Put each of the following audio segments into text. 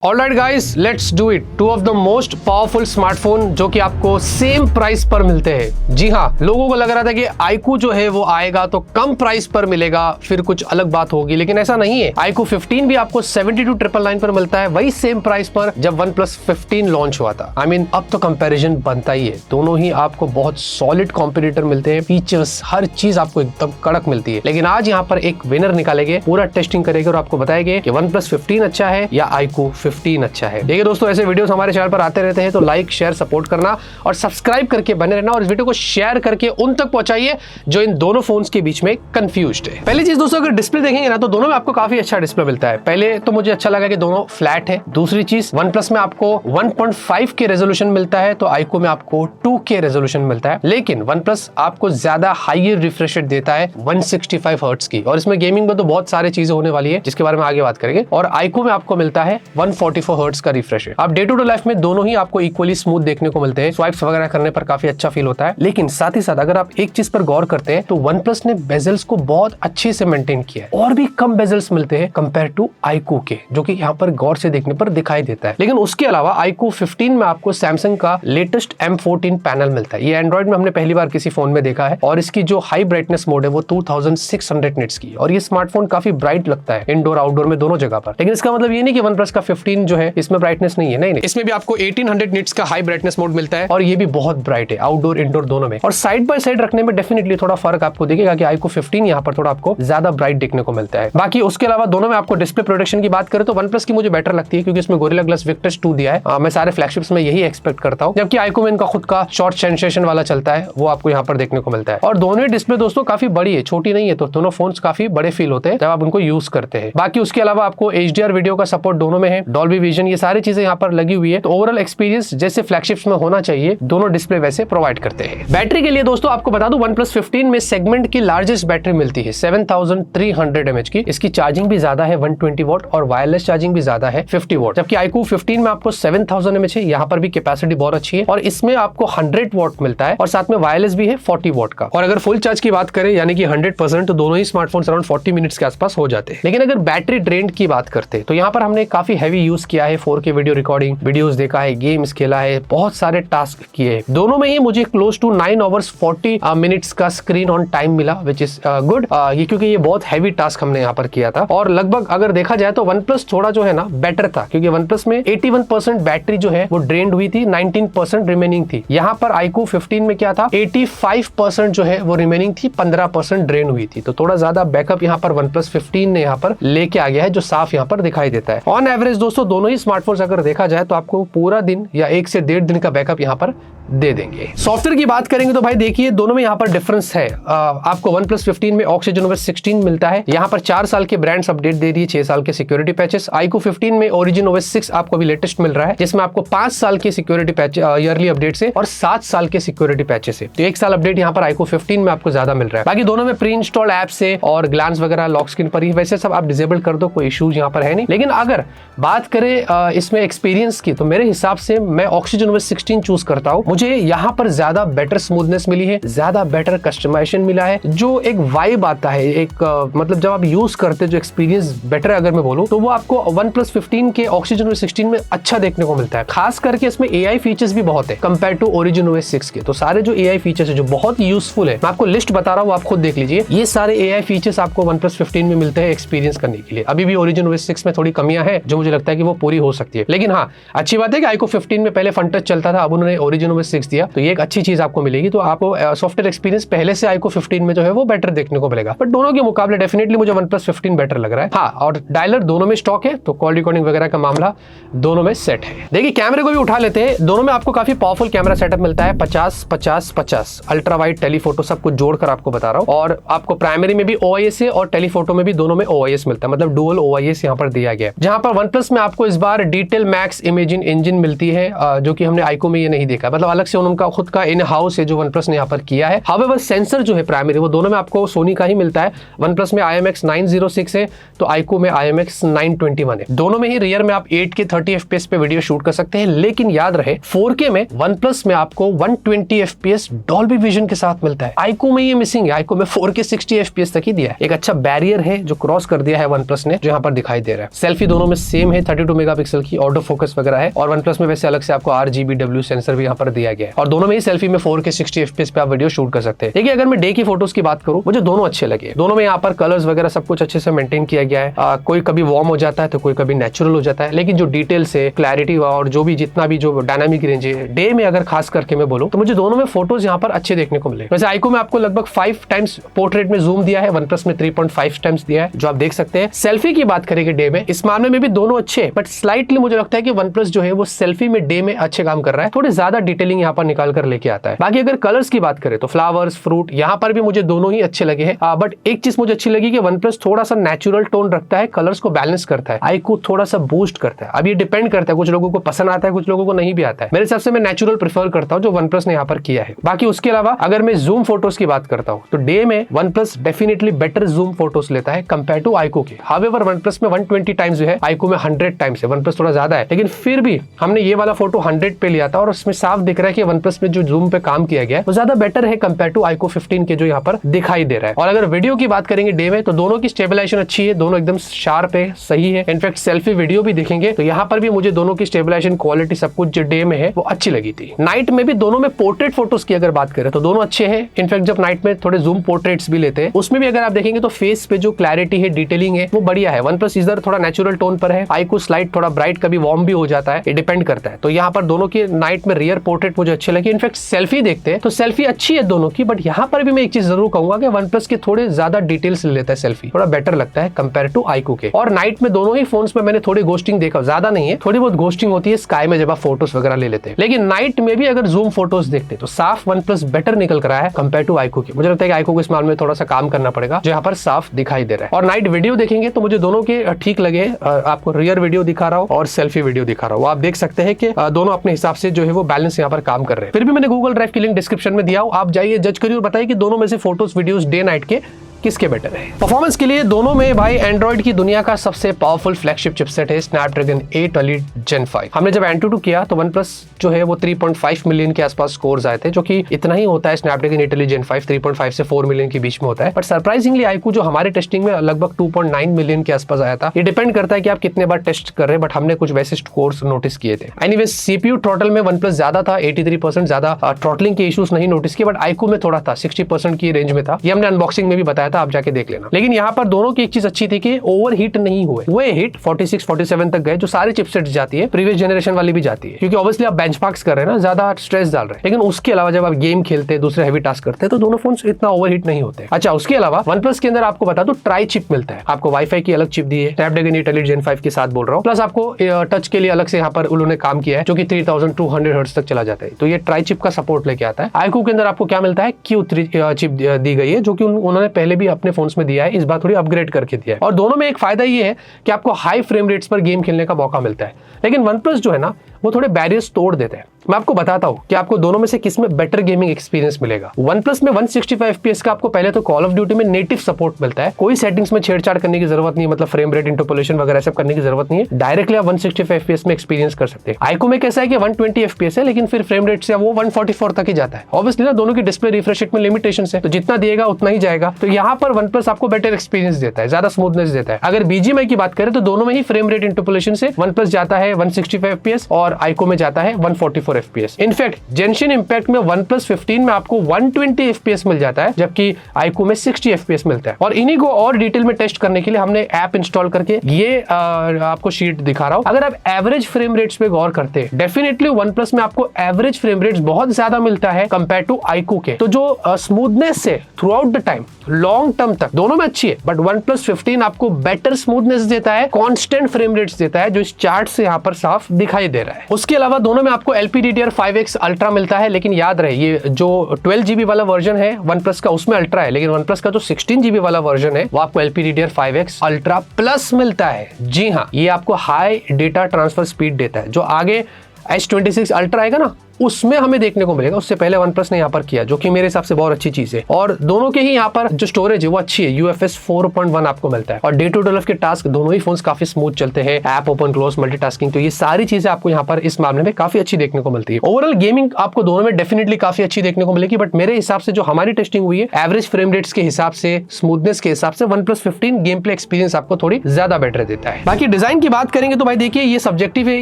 Alright guys, let's do it. Two of the most powerful smartphone जो कि आपको same price पर मिलते हैं। जी हाँ, लोगों को लग रहा था कि iQOO जो है वो आएगा तो कम प्राइस पर मिलेगा, फिर कुछ अलग बात होगी, लेकिन ऐसा नहीं है। iQOO 15 भी आपको 72,999 पर मिलता है, वही सेम प्राइस पर जब OnePlus 15 लॉन्च हुआ था। अब तो कंपैरिजन बनता ही है। दोनों ही आपको बहुत सॉलिड कॉम्पिटिटर मिलते हैं, फीचर्स हर चीज आपको एकदम कड़क मिलती है। लेकिन आज यहाँ पर एक विनर निकालेंगे, पूरा टेस्टिंग करेंगे और आपको बताएंगे कि OnePlus 15 अच्छा है या iQOO 15 अच्छा है। देखिए दोस्तों, ऐसे वीडियोस हमारे चैनल पर आते रहते हैं, तो लाइक शेयर सपोर्ट करना और सब्सक्राइब करके बने रहना और इस वीडियो को शेयर करके उन तक पहुंचाइए जो इन दोनों फोन्स के बीच में कंफ्यूज्ड है। पहली चीज दोस्तों, अगर डिस्प्ले देखेंगे ना तो दोनों में आपको काफी अच्छा डिस्प्ले मिलता है। पहले तो मुझे अच्छा लगा कि दोनों फ्लैट है। दूसरी चीज, OnePlus में आपको 1.5 के रेजोल्यूशन मिलता है तो iQOO में आपको 2K रेजोल्यूशन मिलता है। लेकिन OnePlus आपको ज्यादा हायर रिफ्रेश रेट देता है 165 हर्ट्ज की, और इसमें गेमिंग में तो बहुत सारी चीजें होने वाली है जिसके बारे में आगे बात करेंगे। और iQOO में आपको मिलता है 144 हर्ट्ज का रिफ्रेश रेट। अब डे टू डे लाइफ में दोनों ही आपको इक्वली स्मूथ देखने को मिलते हैं, स्वाइप्स वगैरह करने पर काफी अच्छा फील होता है। लेकिन साथ ही साथ अगर आप एक चीज पर गौर करते हैं तो OnePlus ने बेजल्स को बहुत अच्छे से मेंटेन किया है, और भी कम बेजल्स मिलते हैं कंपेयर टू iQOO के, जो कि यहाँ पर गौर से देखने पर दिखाई देता है। लेकिन उसके अलावा iQOO 15 में आपको सैमसंग का लेटेस्ट M14 पैनल मिलता है। ये एंड्रॉइड में हमने पहली बार किसी फोन में देखा है, और इसकी जो हाई ब्राइटनेस मोड है वो 2600 निट्स की, और ये स्मार्टफोन काफी ब्राइट लगता है इंडोर आउटडोर में दोनों जगह पर। लेकिन इसका मतलब ये नहीं कि OnePlus का 15 जो है इसमें ब्राइटनेस नहीं है, नहीं, इसमें भी आपको 1800 निट्स का हाई ब्राइटनेस मोड मिलता है, और ये भी बहुत ब्राइट है आउटडोर इंडोर दोनों में। और साइड बाय साइड रखने में डेफिनेटली थोड़ा फर्क आपको दिखेगा कि iQOO 15 यहाँ पर थोड़ा आपको ज्यादा ब्राइट देखने को मिलता है। बाकी उसके अलावा दोनों में आपको डिस्प्ले प्रोटेक्शन की बात करें तो OnePlus की मुझे बेटर लगती है, क्योंकि इसमें गोरिल्ला ग्लास विक्टस 2 दिया है। मैं सारे फ्लैगशिप्स में यही एक्सपेक्ट करता हूँ, जबकि iQOO में इनका खुद का शॉर्ट सेंसेशन वाला चलता है, वो आपको यहाँ पर देखने को मिलता है। और दोनों ही डिस्प्ले दोस्तों काफी बड़ी है, छोटी नहीं है, तो दोनों फोन्स काफी बड़े फील होते हैं जब आप उनको यूज करते हैं। बाकी उसके अलावा आपको HDR वीडियो का सपोर्ट दोनों में है, डॉल्बी विजन, ये सारी चीजें यहाँ पर लगी हुई है। तो ओवरऑल एक्सपीरियंस जैसे फ्लैगशिप्स में होना चाहिए दोनों डिस्प्ले वैसे प्रोवाइड करते हैं। बैटरी के लिए दोस्तों आपको बता दूं, OnePlus 15 में सेगमेंट की लार्जेस्ट बैटरी मिलती है 7300 mAh की। इसकी चार्जिंग भी ज्यादा है 120 वॉट, और वायरलेस चार्जिंग भी ज्यादा है 50 वॉट। जबकि iQOO 15 में आपको 7000 mAh है, यहाँ पर भी कैपेसिटी बहुत अच्छी है, और इसमें आपको 100 वॉट मिलता है, और साथ में वायरलेस भी है 40 वॉट का। और अगर फुल चार्ज की बात करें यानी कि 100%, तो दोनों ही स्मार्टफोन अराउंड 40 मिनट्स के आसपास हो जाते हैं। लेकिन अगर बैटरी ड्रेन की बात करते हैं तो यहाँ पर हमने काफी हैवी यूज किया है, 4K वीडियो रिकॉर्डिंग, वीडियोस देखा है, गेम्स खेला है, बहुत सारे टास्क किए। दोनों में ही मुझे क्लोज टू 9 hours 40 मिनट्स का स्क्रीन ऑन टाइम मिला, विच इज गुड। ये क्योंकि ये बहुत हैवी टास्क हमने यहाँ पर किया था। और लगभग अगर देखा जाए तो OnePlus थोड़ा जो है ना बेटर था, क्योंकि OnePlus में 81% बैटरी जो है वो ड्रेन्ड हुई थी, 19% रिमेनिंग थी। यहाँ पर iQOO 15 में क्या था, 85% जो है वो रिमेनिंग थी, 15% ड्रेन हुई थी। तो थोड़ा ज्यादा बैकअप यहाँ पर OnePlus 15 ने यहाँ पर लेके आ गया है, जो साफ यहाँ पर दिखाई देता है। ऑन एवरेज दोस्तों दोनों ही स्मार्टफोन्स अगर देखा जाए तो आपको पूरा दिन या 1 से 1.5 दिन का बैकअप यहाँ पर दे देंगे। सॉफ्टवेयर की बात करेंगे तो भाई देखिए दोनों में यहाँ पर डिफरेंस है। आपको OnePlus 15 में OxygenOS 16 मिलता है, यहाँ पर 4 साल के ब्रांड्स अपडेट दे रही है, 6 साल के सिक्योरिटी पैचेस। iQOO 15 में OriginOS 6 आपको भी लेटेस्ट मिल रहा है, जिसमें आपको 5 साल के सिक्योरिटी पैच ईयरली अपडेट से और 7 साल के सिक्योरिटी पैचेस से, तो 1 साल अपडेट यहाँ पर iQOO 15 में आपको ज्यादा मिल रहा है। बाकी दोनों में प्री इंस्टॉल्ड ऐप से और ग्लांस वगैरह लॉक स्क्रीन पर ही वैसे सब आप डिसेबल कर दो, कोई इश्यूज यहाँ पर है नहीं। लेकिन अगर बात करें इसमें एक्सपीरियंस की, तो मेरे हिसाब से मैं OxygenOS 16 चूज करता हूँ। मुझे यहाँ पर ज्यादा बेटर स्मूथनेस मिली है, ज्यादा बेटर कस्टमाइजेशन मिला है, जो एक वाइब आता है, एक मतलब जब आप यूज करते जो एक्सपीरियंस बेटर है अगर मैं बोलूं, तो वो आपको OnePlus 15 के OxygenOS 16 में अच्छा देखने को मिलता है। खास करके इसमें AI फीचर्स भी बहुत है कंपेयर टू OriginOS 6 के। तो सारे जो AI फीचर्स है जो बहुत यूजफुल है, मैं आपको लिस्ट बता रहा हूँ, आप खुद देख लीजिए। ये सारे AI फीचर्स आपको OnePlus 15 में मिलते हैं एक्सपीरियंस करने के लिए। अभी भी OriginOS 6 में थोड़ी कमियां हैं जो मुझे लगता है कि वो पूरी हो सकती है। लेकिन हाँ, अच्छी बात है कि iQOO 15 में पहले फन टच चलता था, अब उन्होंने OriginOS 6 दिया, तो ये एक अच्छी चीज आपको मिलेगी। तो आपको सॉफ्टवेयर एक्सपीरियंस पहले से iQOO 15 में जो है वो बेटर देखने को मिलेगा। बट दोनों के मुकाबले डेफिनेटली मुझे OnePlus 15 बेटर लग रहा है। हाँ, और डायलर दोनों में स्टॉक है, तो कॉल रिकॉर्डिंग वगैरह का मामला दोनों में सेट है। देखिए कैमरे को भी उठा लेते हैं। दोनों में आपको काफी पावरफुल कैमरा सेटअप मिलता है, 50-50-50 अल्ट्रा वाइड टेलीफोटो सब कुछ जोड़कर आपको बता रहा हूँ। और आपको प्राइमरी में भी OIS है और टेलीफोटो में भी दोनों में OIS मिलता है, मतलब डुअल OIS यहाँ पर दिया गया है। जहां पर OnePlus में आपको इस बार डिटेल मैक्स इमेजिंग इंजन मिलती है, जो कि हमने iQOO में ये नहीं देखा, मतलब अलग से उनका खुद का इन हाउस है जो OnePlus ने यहाँ पर किया है। हावेवर सेंसर जो है प्राइमरी वो दोनों में आपको सोनी का ही मिलता है। OnePlus में IMX 906 है, तो iQOO में IMX 921 है। दोनों में ही रियर में आप 8K 30 FPS पे वीडियो शूट कर सकते हैं, लेकिन याद रहे 4K में OnePlus में आपको 120 FPS डॉल्बी विजन के साथ मिलता है। iQOO में ये मिसिंग है, iQOO में 4K 60 FPS तक ही दिया है। एक अच्छा बैरियर है जो क्रॉस कर दिया है OnePlus ने, जो यहाँ पर दिखाई दे रहा है। सेल्फी दोनों में सेम है, 32 मेगापिक्सल की ऑटो फोकस वगैरह है, और OnePlus में वैसे अलग से आपको RGBW सेंसर भी यहाँ पर दिया गया है, और दोनों में ही सेल्फी में 4K 60 FPS पे आप वीडियो शूट कर सकते हैं। देखिए अगर मैं डे की फोटोज की बात करूँ, मुझे दोनों अच्छे लगे। दोनों में यहाँ पर कलर्स वगैरह सब कुछ अच्छे से मेंटेन किया गया है। कोई कभी वार्म हो जाता है तो कोई कभी नेचुरल हो जाता है, लेकिन जो डिटेल्स है, क्लैरिटी और जो भी जितना भी जो डायनामिक रेंज है डे में अगर खास करके मैं बोलूँ तो मुझे दोनों में फोटोज यहाँ पर अच्छे देखने को मिले। वैसे आईक्यू में आपको लगभग 5 टाइम्स पोर्ट्रेट में जूम दिया है, OnePlus में 3.5 टाइम्स दिया है, जो आप देख सकते हैं। सेल्फी की बात करेंगे डे में, इस मामले में भी दोनों अच्छे हैं, बट स्लाइटली मुझे लगता है कि OnePlus जो है वो सेल्फी में डे में अच्छे काम कर रहा है, थोड़ी ज्यादा डिटेलिंग यहाँ पर निकाल कर लेके आता है। बाकी अगर कलर्स की बात करें तो फ्लावर्स, फ्रूट, यहाँ पर भी मुझे दोनों ही अच्छे लगे हैं। बट एक चीज मुझे अच्छी लगी कि OnePlus थोड़ा सा नेचुरल टोन रखता है, कलर्स को बैलेंस करता है, आईक्यू थोड़ा सा बूस्ट करता है। अब ये डिपेंड करता है, कुछ लोगों को पसंद आता है, कुछ लोगों को नहीं भी आता है। मेरे हिसाब से मैं नेचुरल प्रेफर करता हूँ जो OnePlus ने यहाँ पर किया है। बाकी उसके अलावा अगर मैं जूम फोटोज की बात करता हूँ तो डे में OnePlus definitely better zoom photos लेता है कंपेयर टू आईक्यू के। हावेवर OnePlus में 120 टाइम्स जो है, आईक्यू में 100 टाइम्स है। OnePlus थोड़ा ज्यादा है, लेकिन फिर भी हमने ये वाला फोटो 100 पे लिया था और उसमें साफ दिख रहा है कि OnePlus में जो जूम पे काम किया गया है वो ज्यादा बेटर है कंपेयर टू आईक्यू 15 के जो यहाँ पर दिखाई दे रहा है। और अगर वीडियो की बात करेंगे डे में तो दोनों की स्टेबलाइजेशन अच्छी है, दोनों एकदम शार्प है, सही है। इनफैक्ट सेल्फी वीडियो भी देखेंगे तो यहाँ पर भी मुझे दोनों की स्टेबलाइजेशन क्वालिटी सब कुछ जो डे में है वो अच्छी लगी थी। नाइट में भी दोनों में पोर्ट्रेट फोटोज की अगर बात करें तो दोनों अच्छे हैं। इनफैक्ट जब नाइट में थोड़े जूम पोर्ट्रेट्स भी लेते हैं उसमें भी अगर आप देखेंगे तो फेस पे जो क्लैरिटी है, डिटेलिंग है वो बढ़िया है। OnePlus इधर थोड़ा नेचुरल टोन पर है, आईक्यू स्लाइट थोड़ा ब्राइट, कभी वार्म भी हो जाता है, ये डिपेंड करता है। तो यहाँ पर दोनों की नाइट में रियर पोर्ट्रेट मुझे अच्छे लगे। इनफैक्ट सेल्फी देखते हैं तो सेल्फी अच्छी है दोनों की, बट यहाँ पर भी मैं एक चीज जरूर कहूंगा कि OnePlus के थोड़े ज्यादा डिटेल्स ले लेता है, सेल्फी थोड़ा बेटर लगता है कंपेयर टू आईक्यू के। और नाइट में दोनों ही फोन्स में मैंने थोड़ी घोस्टिंग देखा, ज्यादा नहीं है, थोड़ी बहुत घोस्टिंग होती है स्काई में जब आप फोटोज वगैरह ले लेते हैं। लेकिन नाइट में भी अगर जूम फोटोज देखते तो साफ OnePlus बेटर निकल कर आया है कंपेयर टू आईक्यू के। मुझे लगता है कि आईक्यू को इस मामले में थोड़ा सा काम करना पड़ेगा, जो यहाँ पर साफ दिखाई दे रहा है। और नाइट वीडियो देखेंगे तो मुझे दोनों के ठीक लगे। आपको रियर वीडियो दिखा रहा हूँ और सेल्फी वीडियो दिखा रहा हूँ, आप देख सकते हैं कि दोनों अपने हिसाब से जो है वो बैलेंस यहाँ पर काम कर रहे हैं। फिर भी मैंने गूगल ड्राइव की लिंक डिस्क्रिप्शन में दिया हूँ, आप जाइए जज करिए और बताइए कि दोनों में से फोटोज वीडियोस डे नाइट के किसके बेटर है। परफॉर्मेंस के लिए दोनों में भाई एंड्रॉइड की दुनिया का सबसे पावरफुल फ्लैगशिप चिपसेट है स्नैपड्रैगन 8 Elite Gen 5। हमने जब Antutu किया तो OnePlus जो है वो 3.5 मिलियन के आसपास स्कोर्स आए थे, जो कि इतना ही होता है। स्नैपड्रैगन 8 Elite Gen 5 3.5 से 4 मिलियन के बीच में होता है, बट सरप्राइजिंगली आईक्यू जो हमारे टेस्टिंग में लगभग 2.9 मिलियन के आसपास आया था। ये डिपेंड करता है कि आप कितने बार टेस्ट कर रहे हैं, बट हमने कुछ वैसे स्कोर्स नोटिस किए थे। एनीवे CPU थ्रॉटल में OnePlus ज्यादा था, 83% ज्यादा थ्रॉटलिंग के इश्यूज नहीं नोटिस किए, बट आईक्यू में थोड़ा था, 60% की रेंज में था। ये हमने अनबॉक्सिंग में भी बताया था, आप जाके देख लेना। लेकिन यहाँ पर दोनों की एक चीज अच्छी थी कि ओवर हीट नहीं हुए, वो हिट 46-47 तक गए, जो सारी चिपसेट जाती है, प्रीवियस जनरेशन वाली भी जाती है, क्योंकि ऑब्वियसली आप बेंचमार्क्स कर रहे हैं ना, ज्यादा स्ट्रेस डाल रहे हैं। लेकिन उसके अलावा जब आप गेम खेलते हैं, दूसरे हैवी टास्क करते हैं, तो दोनों फोन इतना ओवर हीट नहीं होते। अच्छा, उसके अलावा OnePlus के अंदर आपको बता दो ट्राई चिप मिलता है, आपको वाईफाई की अलग चिप दी है, स्नैपड्रैगन 8 Elite Gen 5 के साथ बोल रहा हूँ, प्लस आपको टच के लिए अलग से यहाँ पर उन्होंने काम किया है, जो कि 3200 हर्ट्ज तक चला जाता है। तो ये ट्राई चिप का सपोर्ट लेके आता है। आईक्यू के अंदर आपको क्या मिलता है, Q3 चिप दी गई है, जो कि उन्होंने पहले भी अपने फोन्स में दिया है, इस बार थोड़ी अपग्रेड करके दिया है। और दोनों में एक फायदा ये है कि आपको हाई फ्रेम रेट्स पर गेम खेलने का मौका मिलता है। लेकिन OnePlus जो है ना वो थोड़े बैरियर्स तोड़ देते हैं। मैं आपको बताता हूं कि आपको दोनों में से किस में बेटर गेमिंग एक्सपीरियंस मिलेगा। OnePlus में 165 FPS का आपको पहले तो कॉल ऑफ ड्यूटी में नेटिव सपोर्ट मिलता है, कोई सेटिंग्स में छेड़छाड़ करने की जरूरत नहीं है, मतलब फ्रेम रेट इंटरपोलेशन वगैरह सब करने की जरूरत नहीं है, डायरेक्टली आप 165 FPS में एक्सपीरियंस कर सकते हैं। आईक्यू में कैसा है कि 120 FPS है, लेकिन फिर फ्रेम रेट से वो 144 तक ही जाता है। ऑब्वियसली ना दोनों की डिस्प्ले रिफ्रेश रेट में लिमिटेशन है, तो जितना दिएगा उतना ही जाएगा। तो यहाँ पर OnePlus आपको बेटर एक्सपीरियंस देता है, ज्यादा स्मूथनेस देता है। अगर BGMI की बात करें तो दोनों में ही फ्रेम रेट इंटरपोलेशन से OnePlus जाता है 165 FPS और आईक्यू में जाता है 144 FPS। इनफैक्ट जेंशिन इंपैक्ट में OnePlus 15 में आपको 120 FPS मिल जाता है, जबकि आईक्यू में 60 FPS मिलता है। और इन्हीं को और डिटेल में टेस्ट करने के लिए हमने ऐप इंस्टॉल करके ये आपको शीट दिखा रहा हूं। अगर आप एवरेज फ्रेम रेट्स पे गौर करते हैं, डेफिनेटली OnePlus में आपको एवरेज फ्रेम रेट्स बहुत ज्यादा मिलता है कंपेयर टू आईक्यू के। तो जो स्मूथनेस है through out the time, long term तक दोनों में अच्छी है, बट OnePlus 15 आपको बेटर स्मूथनेस देता है, कांस्टेंट फ्रेम रेट्स देता है, जो इस चार्ट से यहाँ पर साफ दिखाई दे रहा है। उसके अलावा दोनों में आपको LPDDR5X अल्ट्रा मिलता है, लेकिन याद रहे ये जो 12 GB वाला वर्जन है OnePlus का उसमें अल्ट्रा है, लेकिन OnePlus का जो 16 GB वाला वर्जन है वो आपको LPDDR5X अल्ट्रा प्लस मिलता है। जी हाँ, ये आपको हाई डेटा ट्रांसफर स्पीड देता है। जो आगे S26 अल्ट्रा आएगा ना, उसमें हमें देखने को मिलेगा। उससे पहले OnePlus ने यहाँ पर किया, जो कि मेरे हिसाब से बहुत अच्छी चीज है। और दोनों के ही यहाँ पर जो स्टोरेज है वो अच्छी है, UFS 4.1 आपको मिलता है। और डे टू डे लाइफ के टास्क दोनों ही फोन्स काफी स्मूथ चलते हैं, ऐप ओपन क्लोज मल्टीटास्किंग, तो ये सारी चीजें आपको यहाँ पर इस मामले में काफी अच्छी देखने को मिलती है। ओवरऑल गेमिंग आपको दोनों में डेफिनेटली काफी अच्छी देखने को मिलेगी, बट मेरे हिसाब से जो हमारी टेस्टिंग हुई है, एवरेज फ्रेम रेट्स के हिसाब से, स्मूथनेस के हिसाब से OnePlus 15 गेम प्ले एक्सपीरियंस आपको थोड़ी ज्यादा बेटर देता है। बाकी डिजाइन की बात करेंगे तो भाई देखिए ये सब्जेक्टिव है,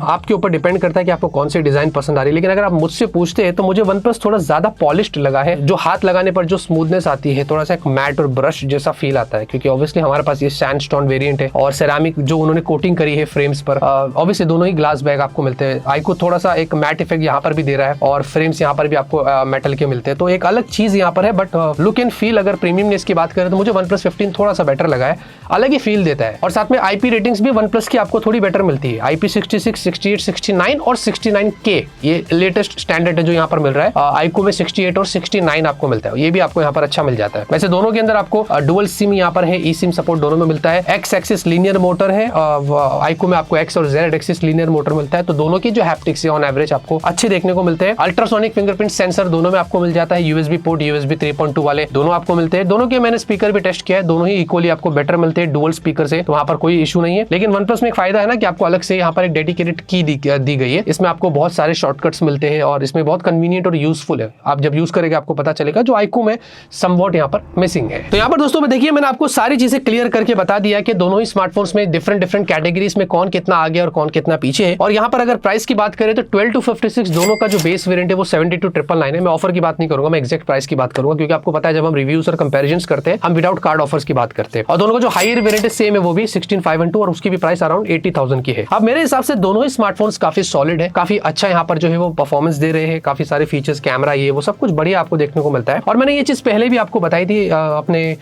आपके ऊपर डिपेंड करता है कि आपको कौन सी डिजाइन पसंद आ रही है। लेकिन अगर आप मुझसे पूछते हैं तो मुझे OnePlus थोड़ा ज्यादा पॉलिश्ड लगा है। जो हाथ लगाने पर जो स्मूथनेस आती है, थोड़ा सा एक मैट और ब्रश जैसा फील आता है, क्योंकि ऑब्वियसली हमारे पास ये सैंडस्टोन वेरिएंट है और सेरामिक जो उन्होंने कोटिंग करी है फ्रेम्स पर। ऑब्वियसली दोनों ही ग्लास बैग आपको मिलते हैं। iQOO थोड़ा सा एक मैट इफेक्ट यहाँ पर भी दे रहा है और फ्रेम्स यहाँ पर भी आपको मेटल के मिलते हैं, तो एक अलग चीज यहाँ पर है। बट लुक एंड फील अगर प्रीमियमनेस की बात करें तो मुझे OnePlus 15 थोड़ा सा बेटर लगा है, अलग ही फील देता है। और साथ में IP रेटिंग्स भी OnePlus की आपको थोड़ी बेटर मिलती है, IP66, 68, 69 और 69K, ये लेटेस्ट स्टैंडर्ड है जो यहाँ पर मिल रहा है। iQOO में 68 और 69 आपको मिलता है, ये भी आपको यहाँ पर अच्छा मिल जाता है। वैसे दोनों के अंदर आपको डुअल सिम यहाँ पर है, eSIM सपोर्ट दोनों में मिलता है। X एक्सिस लीनियर मोटर है, iQOO में आपको X और Z एक्सिस लीनियर मोटर मिलता है, तो दोनों की जो हैप्टिक्स है ऑन एवरेज आपको अच्छे देखने को मिलते हैं। अल्ट्रासोनिक फिंगरप्रिंट सेंसर दोनों में आपको मिल जाता है, USB पोर्ट, USB 3.2 वाले दोनों आपको मिलते हैं। दोनों के मैंने स्पीकर भी टेस्ट किया है, दोनों ही इक्वली आपको बेटर मिलते हैं डुअल स्पीकर से, तो वहां पर कोई इशू नहीं है। लेकिन OnePlus में एक फायदा है ना कि आपको अलग से यहाँ पर एक डेडिकेटेड की दी गई है, इसमें आपको बहुत सारे शॉर्टकट्स मिलते हैं और इसमें बहुत कन्वीनियंट और यूजफुल है। आप जब यूज करेंगे आपको पता चलेगा, जो iQOO में समवॉट यहाँ पर मिसिंग है। तो यहाँ पर दोस्तों देखिए मैंने आपको सारी चीजें क्लियर करके बता दिया कि दोनों ही स्मार्टफोन्स में डिफरेंट कैटेगरीज में कौन कितना आगे और कौन कितना पीछे है। और यहाँ पर अगर प्राइस की बात करें तो 12 to 56 दोनों का जो बेस वेरिएंट है वो 72,999 है। मैं ऑफर की बात नहीं करूंगा, मैं एक्जैक्ट प्राइस की बात करूंगा, क्योंकि आपको पता है जब हम रिव्यूज और कंपैरिजंस करते हैं हम विदाउट कार्ड ऑफर्स की बात करते हैं। और दोनों का जो हायर वेरिएंट है सेम है, वो भी 16,512 और उसकी भी प्राइस अराउंड 80,000 की है। अब मेरे हिसाब से दोनों ही स्मार्टफोन्स काफी सॉलिड है, काफी अच्छा यहाँ पर जो है वो परफॉर्मेंस दे रहे हैं, काफी सारे फीचर्स, कैमरा, ये वो सब कुछ बढ़िया आपको देखने को मिलता है। और मैंने ये चीज पहले भी आपको बताई थी अपने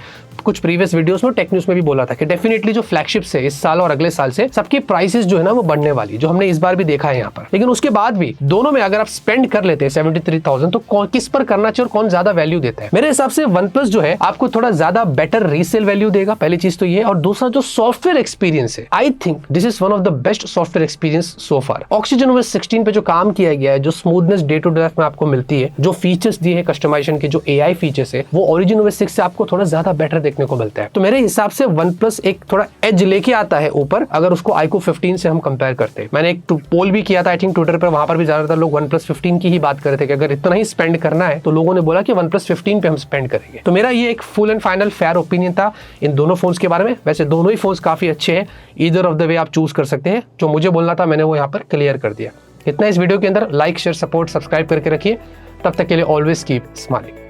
कुछ प्रीवियस वीडियोस में, टेक न्यूज में भी बोला था कि डेफिनेटली जो फ्लैगशिप्स है इस साल और अगले साल से सबकी प्राइसेस जो है ना वो बढ़ने वाली, जो हमने इस बार भी देखा है यहाँ पर। लेकिन उसके बाद भी दोनों में अगर आप स्पेंड कर लेते हैं 73,000 तो किस पर करना चाहिए और कौन ज्यादा वैल्यू देता है। मेरे हिसाब से OnePlus जो है आपको थोड़ा ज्यादा बेटर रीसेल वैल्यू देगा, पहली चीज तो ये। और दूसरा जो सॉफ्टवेयर एक्सपीरियंस है, I think this is one of the best software experience so far. OxygenOS 16 पे जो काम किया गया है, जो smoothness day to day life में आपको मिलती है, जो फीचर्स दिए है कस्टमाइजेशन के, जो AI फीचर्स है, वो OriginOS 6 से आपको थोड़ा ज्यादा बेटर देखने को मिलता है। तो मेरे हिसाब से OnePlus एक थोड़ा एज लेके आता है ऊपर, अगर उसको iQOO 15 से हम कंपेयर करते हैं। मैंने एक पोल भी किया था आई थिंक ट्विटर पर, वहां पर भी ज्यादातर लोग OnePlus 15 की ही बात कर रहे थे कि अगर इतना ही स्पेंड करना है तो लोगों ने बोला कि OnePlus 15 पे हम स्पेंड करेंगे। तो मेरा ये एक full and final fair opinion था इन दोनों फोन्स के बारे में। वैसे दोनों ही फोन्स काफी अच्छे हैं, ईदर ऑफ द वे आप चूज कर सकते हैं। जो मुझे बोलना था मैंने वो यहाँ पर क्लियर कर दिया। इतना इस वीडियो के अंदर। लाइक, शेयर, सपोर्ट, सब्सक्राइब करके रखिए। तब तक के लिए ऑलवेज कीप स्माइलिंग।